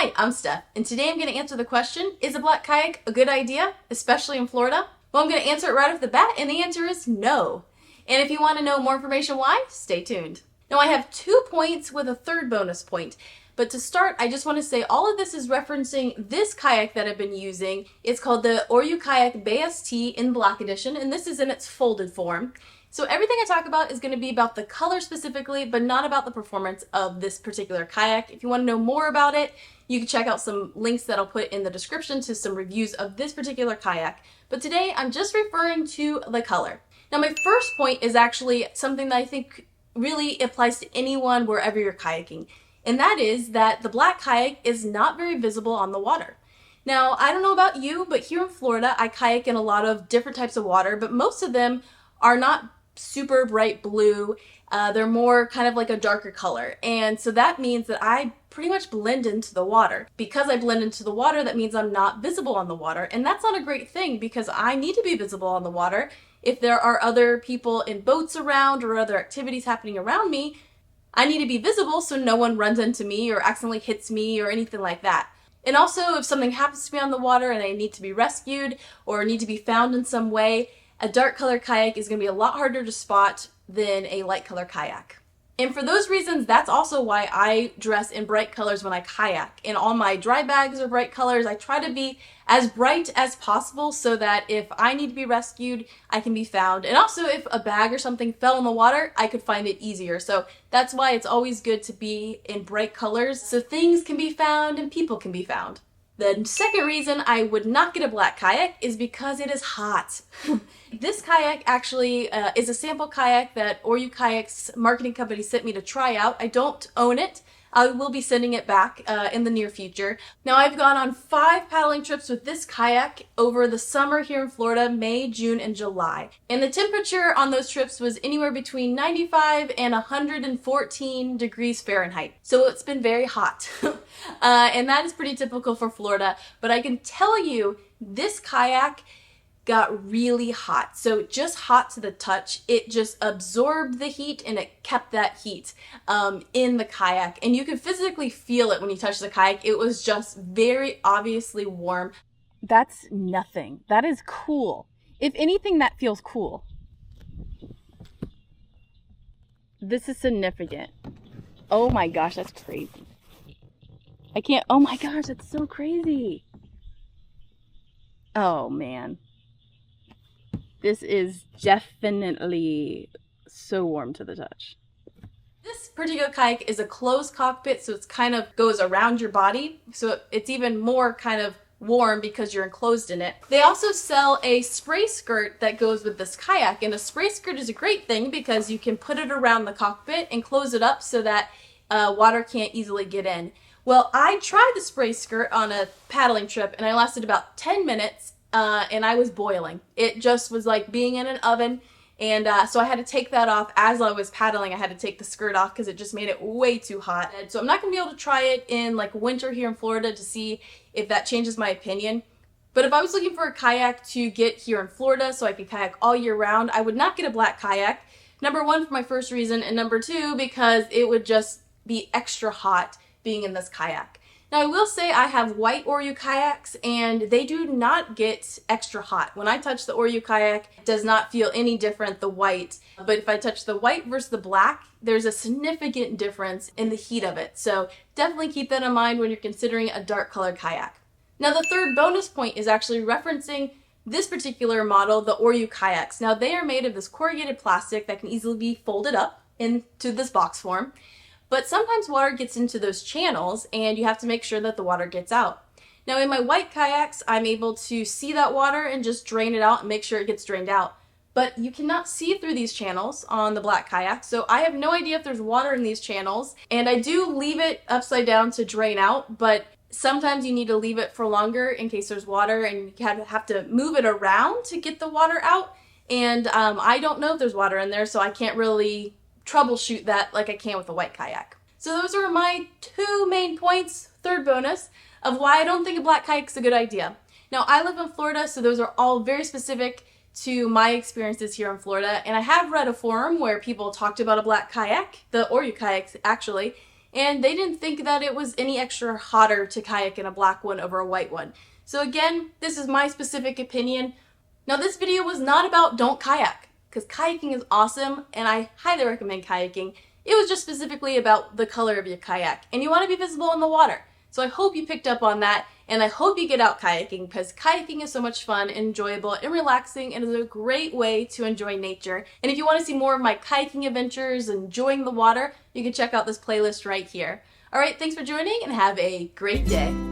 Hi, I'm Steph, and today I'm going to answer the question, is a black kayak a good idea, especially in Florida? Well, I'm going to answer it right off the bat, and the answer is no. And if you want to know more information why, stay tuned. Now, I have 2 points with a third bonus point. But to start, I just want to say all of this is referencing this kayak that I've been using. It's called the Oryu Kayak Bay ST in Black Edition, and this is in its folded form. So everything I talk about is going to be about the color specifically, but not about the performance of this particular kayak. If you want to know more about it, you can check out some links that I'll put in the description to some reviews of this particular kayak. But today, I'm just referring to the color. Now, my first point is actually something that I think really applies to anyone wherever you're kayaking. And that is that the black kayak is not very visible on the water. Now, I don't know about you, but here in Florida, I kayak in a lot of different types of water, but most of them are not super bright blue. They're more kind of like a darker color. And so that means that I pretty much blend into the water. Because I blend into the water, that means I'm not visible on the water. And that's not a great thing because I need to be visible on the water. If there are other people in boats around or other activities happening around me, I need to be visible so no one runs into me or accidentally hits me or anything like that. And also, if something happens to me on the water and I need to be rescued or need to be found in some way, a dark color kayak is going to be a lot harder to spot than a light color kayak. And for those reasons, that's also why I dress in bright colors when I kayak. And all my dry bags are bright colors. I try to be as bright as possible so that if I need to be rescued, I can be found. And also if a bag or something fell in the water, I could find it easier. So that's why it's always good to be in bright colors so things can be found and people can be found. The second reason I would not get a black kayak is because it is hot. This kayak actually is a sample kayak that Oryu Kayak's marketing company sent me to try out. I don't own it. I will be sending it back in the near future. Now, I've gone on 5 paddling trips with this kayak over the summer here in Florida, May, June, and July. And the temperature on those trips was anywhere between 95 and 114 degrees Fahrenheit. So it's been very hot. And that is pretty typical for Florida. But I can tell you, this kayak got really hot. So just hot to the touch. It just absorbed the heat and it kept that heat in the kayak. And you could physically feel it when you touch the kayak. It was just very obviously warm. That's nothing. That is cool. If anything, that feels cool. This is significant. Oh my gosh, that's crazy. I can't, oh my gosh, that's so crazy. Oh man. This is definitely so warm to the touch. This particular kayak is a closed cockpit, so it's kind of goes around your body. So it's even more kind of warm because you're enclosed in it. They also sell a spray skirt that goes with this kayak, and a spray skirt is a great thing because you can put it around the cockpit and close it up so that water can't easily get in. Well, I tried the spray skirt on a paddling trip and I lasted about 10 minutes. And I was boiling. It just was like being in an oven. And so I had to take that off as I was paddling. I had to take the skirt off because it just made it way too hot. And so I'm not going to be able to try it in like winter here in Florida to see if that changes my opinion. But if I was looking for a kayak to get here in Florida so I could kayak all year round, I would not get a black kayak. Number 1, for my first reason, and number 2, because it would just be extra hot being in this kayak. Now, I will say I have white Oryu kayaks, and they do not get extra hot. When I touch the Oryu kayak, it does not feel any different, the white. But if I touch the white versus the black, there's a significant difference in the heat of it. So definitely keep that in mind when you're considering a dark colored kayak. Now, the third bonus point is actually referencing this particular model, the Oryu kayaks. Now, they are made of this corrugated plastic that can easily be folded up into this box form. But sometimes water gets into those channels and you have to make sure that the water gets out. Now in my white kayaks, I'm able to see that water and just drain it out and make sure it gets drained out. But you cannot see through these channels on the black kayak, so I have no idea if there's water in these channels. And I do leave it upside down to drain out, but sometimes you need to leave it for longer in case there's water and you have to move it around to get the water out. And I don't know if there's water in there, so I can't really troubleshoot that like I can with a white kayak. So those are my 2 main points, third bonus, of why I don't think a black kayak is a good idea. Now, I live in Florida, so those are all very specific to my experiences here in Florida, and I have read a forum where people talked about a black kayak, the Oryu kayaks actually, and they didn't think that it was any extra hotter to kayak in a black one over a white one. So again, this is my specific opinion. Now this video was not about don't kayak, because kayaking is awesome and I highly recommend kayaking. It was just specifically about the color of your kayak, and you want to be visible in the water. So I hope you picked up on that, and I hope you get out kayaking, because kayaking is so much fun and enjoyable and relaxing, and is a great way to enjoy nature. And if you want to see more of my kayaking adventures, enjoying the water, you can check out this playlist right here. Alright, thanks for joining and have a great day.